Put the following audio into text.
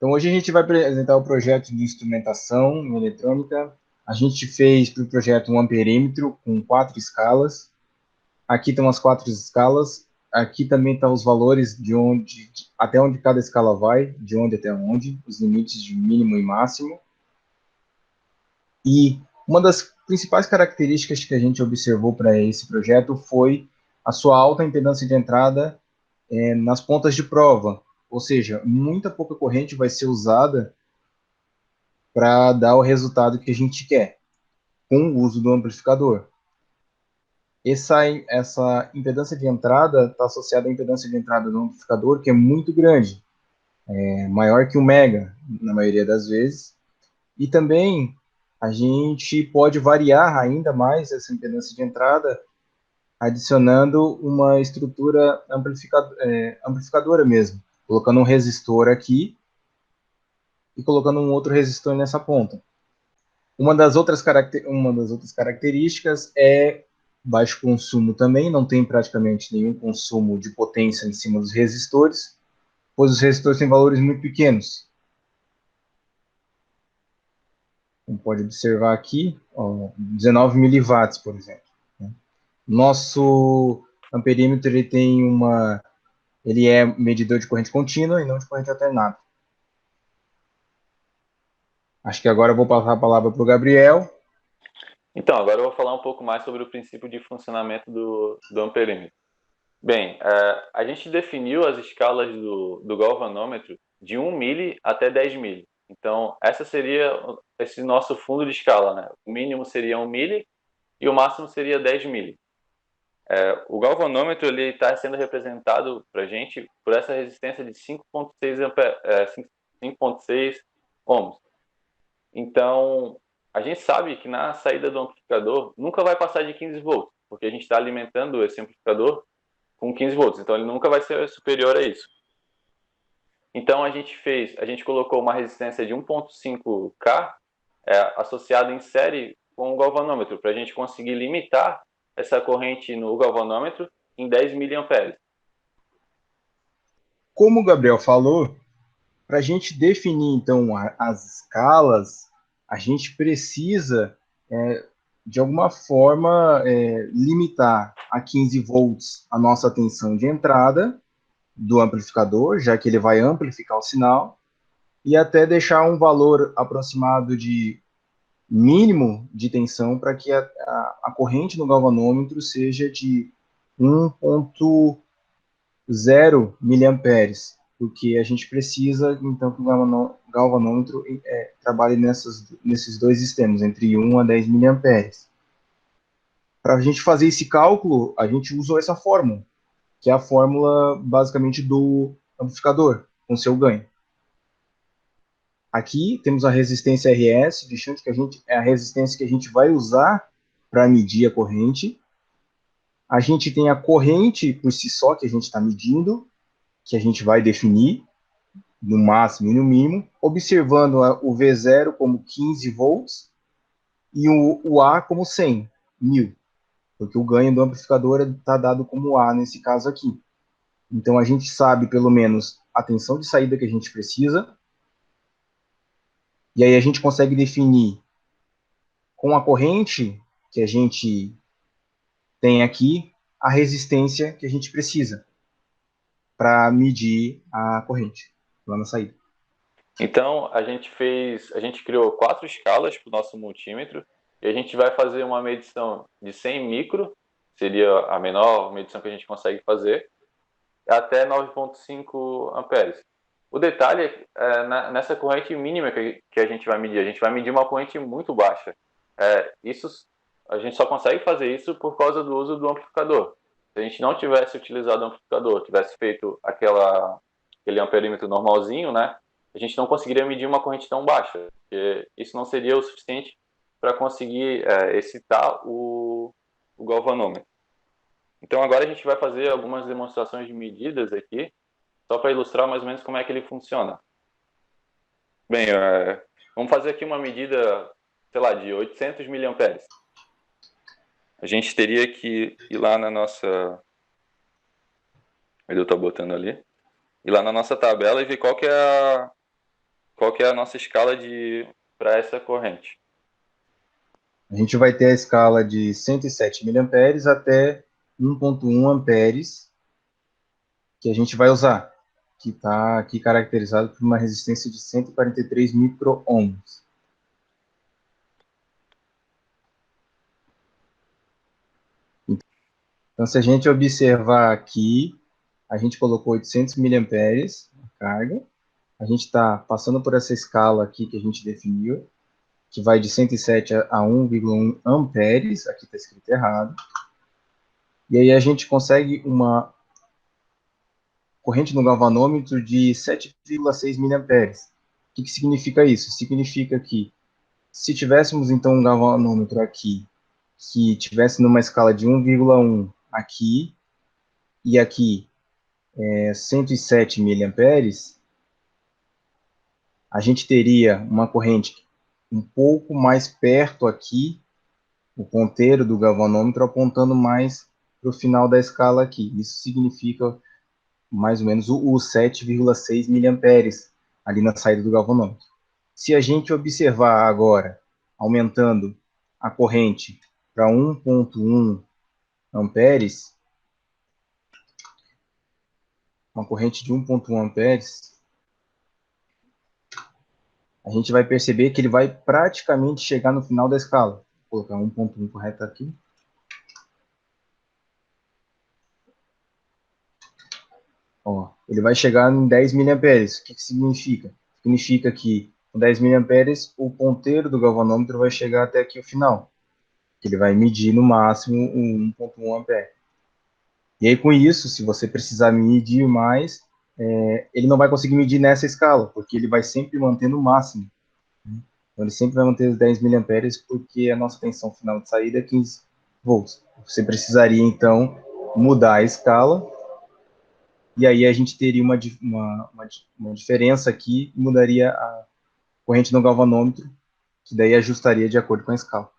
Então, hoje a gente vai apresentar o projeto de instrumentação em eletrônica. A gente fez para o projeto um amperímetro com 4 escalas. Aqui estão as 4 escalas. Aqui também estão os valores até onde cada escala vai, de onde até onde, os limites de mínimo e máximo. E uma das principais características que a gente observou para esse projeto foi a sua alta impedância de entrada nas pontas de prova, ou seja, muita pouca corrente vai ser usada para dar o resultado que a gente quer, com o uso do amplificador. Essa impedância de entrada está associada à impedância de entrada do amplificador, que é muito grande, maior que 1 mega, na maioria das vezes, e também a gente pode variar ainda mais essa impedância de entrada, adicionando uma estrutura amplificadora mesmo, colocando um resistor aqui e colocando um outro resistor nessa ponta. Uma das outras características é baixo consumo também, não tem praticamente nenhum consumo de potência em cima dos resistores, pois os resistores têm valores muito pequenos. Como pode observar aqui, 19 miliwatts, por exemplo. Nosso amperímetro ele é medidor de corrente contínua e não de corrente alternada. Acho que agora eu vou passar a palavra para o Gabriel. Então, agora eu vou falar um pouco mais sobre o princípio de funcionamento do amperímetro. Bem, a gente definiu as escalas do galvanômetro de 1 mili até 10 mili. Então, essa seria esse nosso fundo de escala, né? O mínimo seria 1 mili e o máximo seria 10 mili. O galvanômetro ele está sendo representado para a gente por essa resistência de 5,6 ohms. Então, a gente sabe que na saída do amplificador nunca vai passar de 15 volts, porque a gente está alimentando esse amplificador com 15 volts, então ele nunca vai ser superior a isso. Então a gente colocou uma resistência de 1.5K associada em série com o galvanômetro, para a gente conseguir limitar essa corrente no galvanômetro em 10 miliamperes. Como o Gabriel falou, para a gente definir, então, as escalas, a gente precisa, de alguma forma, limitar a 15 volts a nossa tensão de entrada do amplificador, já que ele vai amplificar o sinal, e até deixar um valor aproximado de mínimo de tensão para que a corrente no galvanômetro seja de 1,0 miliamperes, porque a gente precisa, então, que o galvanômetro trabalhe nesses dois extremos, entre 1 a 10 miliamperes. Para a gente fazer esse cálculo, a gente usou essa fórmula, que é a fórmula, basicamente, do amplificador, com seu ganho. Aqui temos a resistência RS, deixando que é a resistência que a gente vai usar para medir a corrente. A gente tem a corrente por si só, que a gente está medindo, que a gente vai definir no máximo e no mínimo, observando o V0 como 15 volts e o A como 100, 1000, porque o ganho do amplificador está dado como A nesse caso aqui. Então a gente sabe pelo menos a tensão de saída que a gente precisa, e aí a gente consegue definir com a corrente que a gente tem aqui a resistência que a gente precisa para medir a corrente lá na saída. Então, a gente criou 4 escalas para o nosso multímetro e a gente vai fazer uma medição de 100 micro, seria a menor medição que a gente consegue fazer, até 9,5 amperes. O detalhe é nessa corrente mínima que a gente vai medir uma corrente muito baixa. A gente só consegue fazer isso por causa do uso do amplificador. Se a gente não tivesse utilizado o amplificador, tivesse feito aquele amperímetro normalzinho, né, a gente não conseguiria medir uma corrente tão baixa, porque isso não seria o suficiente para conseguir excitar o galvanômetro. Então agora a gente vai fazer algumas demonstrações de medidas aqui, só para ilustrar mais ou menos como é que ele funciona. Bem, vamos fazer aqui uma medida, sei lá, de 800 miliamperes. A gente teria que ir lá na nossa... Ele está botando ali. Ir lá na nossa tabela e ver qual que é qual que é a nossa escala para essa corrente? A gente vai ter a escala de 107 miliamperes até 1.1 amperes, que a gente vai usar, que está aqui caracterizado por uma resistência de 143 micro-ohms. Então, se a gente observar aqui, a gente colocou 800 miliamperes na carga, a gente está passando por essa escala aqui que a gente definiu, que vai de 107 a 1,1 amperes, aqui está escrito errado, e aí a gente consegue uma corrente no galvanômetro de 7,6 miliamperes. O que significa isso? Significa que se tivéssemos então um galvanômetro aqui que tivesse numa escala de 1,1 aqui e aqui 107 miliamperes, a gente teria uma corrente um pouco mais perto aqui, o ponteiro do galvanômetro apontando mais para o final da escala aqui. Isso significa mais ou menos o 7,6 miliamperes ali na saída do galvanômetro. Se a gente observar agora, aumentando a corrente para 1,1 amperes, uma corrente de 1,1 amperes, a gente vai perceber que ele vai praticamente chegar no final da escala. Vou colocar 1,1 correto aqui. Ó, ele vai chegar em 10 miliamperes. O que significa? Significa que com 10 miliamperes o ponteiro do galvanômetro vai chegar até aqui o final. Ele vai medir no máximo 1,1 ampere. E aí, com isso, se você precisar medir mais, ele não vai conseguir medir nessa escala, porque ele vai sempre manter no máximo. Então, ele sempre vai manter os 10 miliamperes, porque a nossa tensão final de saída é 15 volts. Você precisaria, então, mudar a escala, e aí a gente teria uma diferença aqui, e mudaria a corrente no galvanômetro, que daí ajustaria de acordo com a escala.